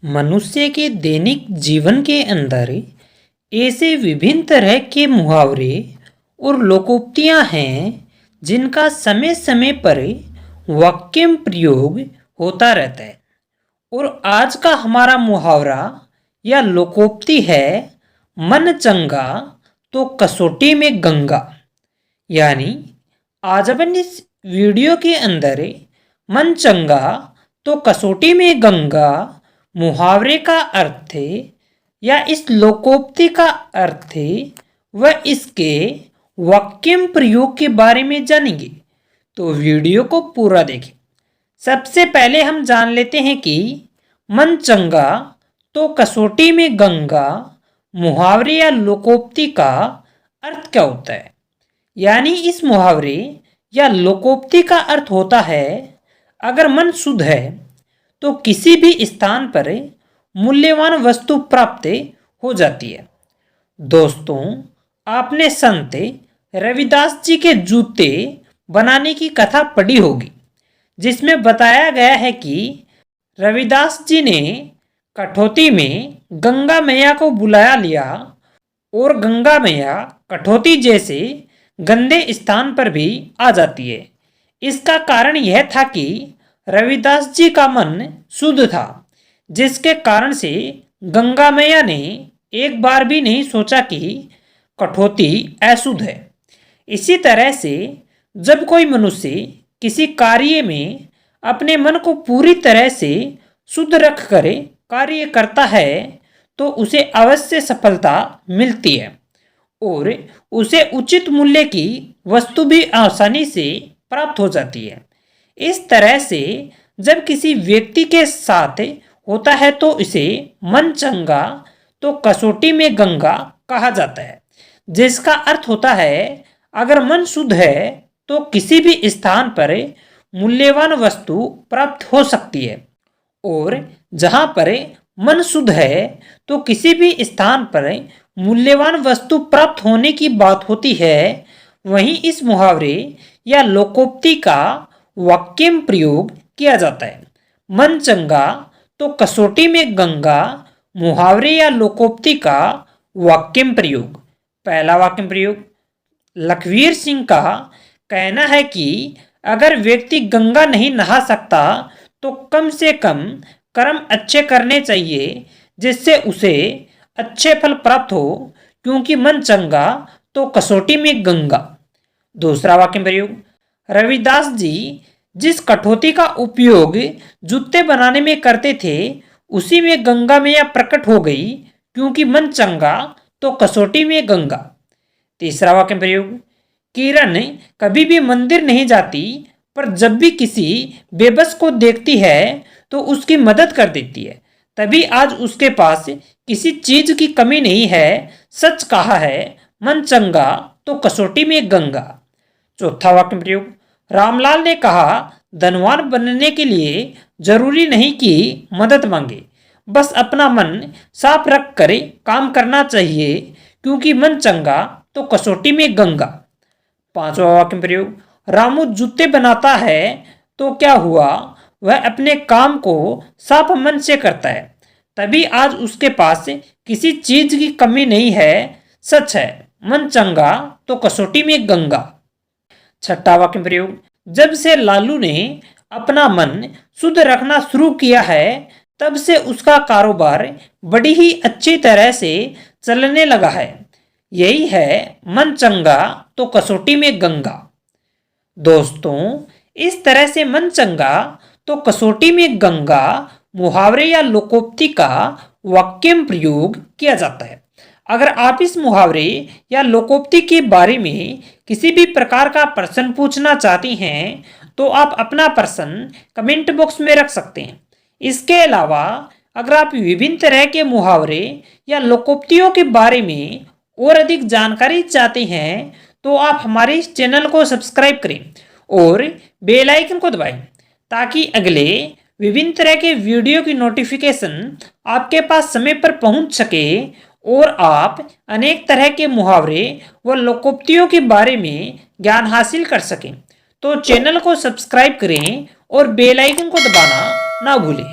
मनुष्य के दैनिक जीवन के अंदर ऐसे विभिन्न तरह के मुहावरे और लोकोक्तियाँ हैं जिनका समय समय पर वाक्य में प्रयोग होता रहता है। और आज का हमारा मुहावरा या लोकोक्ति है, मन चंगा तो कसौटी में गंगा। यानी आज अपन इस वीडियो के अंदर मन चंगा तो कसौटी में गंगा मुहावरे का अर्थ या इस लोकोक्ति का अर्थ व इसके वाक्य प्रयोग के बारे में जानेंगे, तो वीडियो को पूरा देखें। सबसे पहले हम जान लेते हैं कि मन चंगा तो कसौटी में गंगा मुहावरे या लोकोक्ति का अर्थ क्या होता है। यानी इस मुहावरे या लोकोक्ति का अर्थ होता है, अगर मन शुद्ध है तो किसी भी स्थान पर मूल्यवान वस्तु प्राप्त हो जाती है। दोस्तों, आपने संत रविदास जी के जूते बनाने की कथा पढ़ी होगी, जिसमें बताया गया है कि रविदास जी ने कठौती में गंगा मैया को बुलाया लिया और गंगा मैया कठौती जैसे गंदे स्थान पर भी आ जाती है। इसका कारण यह था कि रविदास जी का मन शुद्ध था, जिसके कारण से गंगा मैया ने एक बार भी नहीं सोचा कि कठौती अशुद्ध है। इसी तरह से जब कोई मनुष्य किसी कार्य में अपने मन को पूरी तरह से शुद्ध रख कर कार्य करता है तो उसे अवश्य सफलता मिलती है और उसे उचित मूल्य की वस्तु भी आसानी से प्राप्त हो जाती है। इस तरह से जब किसी व्यक्ति के साथ होता है तो इसे मन चंगा तो कसौटी में गंगा कहा जाता है, जिसका अर्थ होता है, अगर मन शुद्ध है तो किसी भी स्थान पर मूल्यवान वस्तु प्राप्त हो सकती है। और जहाँ पर मन शुद्ध है तो किसी भी स्थान पर मूल्यवान वस्तु प्राप्त होने की बात होती है। वहीं इस मुहावरे या लोकोक्ति का वाक्य में प्रयोग किया जाता है। मन चंगा तो कसौटी में गंगा मुहावरे या लोकोक्ति का वाक्य में प्रयोग। पहला वाक्य में प्रयोग, लखवीर सिंह का कहना है कि अगर व्यक्ति गंगा नहीं नहा सकता तो कम से कम कर्म अच्छे करने चाहिए, जिससे उसे अच्छे फल प्राप्त हो, क्योंकि मन चंगा तो कसौटी में गंगा। दूसरा वाक्य प्रयोग, रविदास जी जिस कठौती का उपयोग जूते बनाने में करते थे उसी में गंगा मैया प्रकट हो गई, क्योंकि मन चंगा तो कसौटी में गंगा। तीसरा वाक्य प्रयोग, किरण कभी भी मंदिर नहीं जाती, पर जब भी किसी बेबस को देखती है तो उसकी मदद कर देती है, तभी आज उसके पास किसी चीज की कमी नहीं है। सच कहा है, मन चंगा तो कसौटी में गंगा। चौथा वाक्य प्रयोग, रामलाल ने कहा धनवान बनने के लिए जरूरी नहीं कि मदद मांगे, बस अपना मन साफ रख कर काम करना चाहिए, क्योंकि मन चंगा तो कसौटी में गंगा। पांचवा वाक्य प्रयोग, रामू जूते बनाता है तो क्या हुआ, वह अपने काम को साफ मन से करता है, तभी आज उसके पास किसी चीज की कमी नहीं है। सच है, मन चंगा तो कसौटी में गंगा। छठा वाक्य प्रयोग, जब से लालू ने अपना मन शुद्ध रखना शुरू किया है तब से उसका कारोबार बड़ी ही अच्छी तरह से चलने लगा है। यही है मन चंगा तो कसौटी में गंगा। दोस्तों, इस तरह से मन चंगा तो कसौटी में गंगा मुहावरे या लोकोक्ति का वाक्य में प्रयोग किया जाता है। अगर आप इस मुहावरे या लोकोक्ति के बारे में किसी भी प्रकार का प्रश्न पूछना चाहती हैं तो आप अपना प्रश्न कमेंट बॉक्स में रख सकते हैं। इसके अलावा अगर आप विभिन्न तरह के मुहावरे या लोकोक्तियों के बारे में और अधिक जानकारी चाहते हैं तो आप हमारे इस चैनल को सब्सक्राइब करें और बेल आइकन को दबाएं, ताकि अगले विभिन्न तरह के वीडियो की नोटिफिकेशन आपके पास समय पर पहुंच सके और आप अनेक तरह के मुहावरे व लोकोक्तियों के बारे में ज्ञान हासिल कर सकें। तो चैनल को सब्सक्राइब करें और बेल आइकन को दबाना ना भूलें।